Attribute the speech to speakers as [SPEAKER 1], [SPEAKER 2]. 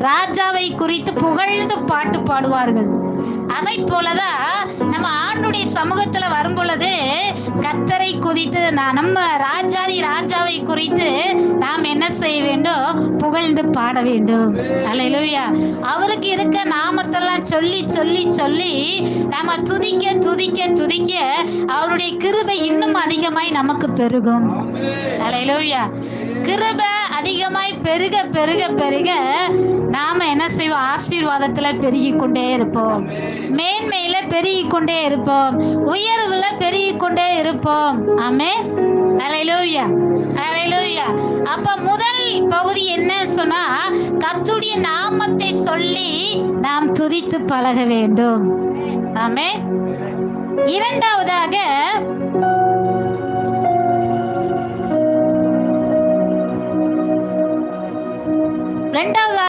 [SPEAKER 1] ராஜாவை குறித்து புகழ்ந்து பாட்டு பாடுவார்கள். அதை போலதான் நம்ம ஆண்டுடைய சமூகத்துல வரும் பொழுது கர்த்தரை குறித்து நம்ம ராஜாவை குறித்து நாம் என்ன செய்ய வேண்டும்? புகழ்ந்து பாட வேண்டும். அல்லேலூயா. அவருக்கு இருக்க நாமத்தெல்லாம் சொல்லி சொல்லி சொல்லி நாம துதிக்க துதிக்க துதிக்க அவருடைய கிருபை இன்னும் அதிகமாய் நமக்கு பெருகும். அல்லேலூயா. கிருபை அதிகமாய் பெருக பெருக பெருக நாம என்ன செய்வோம்? ஆசீர்வாதத்துல பெருகி கொண்டே இருப்போம், மேன்மையில பெருகி கொண்டே இருப்போம், உயர்வுல பெருகி கொண்டே இருப்போம். ஆமென். அல்லேலூயா, அல்லேலூயா. அப்ப முதல் பகுதி என்ன சொன்னா, கர்த்தருடைய நாமத்தை சொல்லி நாம் துதித்து பழக வேண்டும். ஆமென். இரண்டாவதாக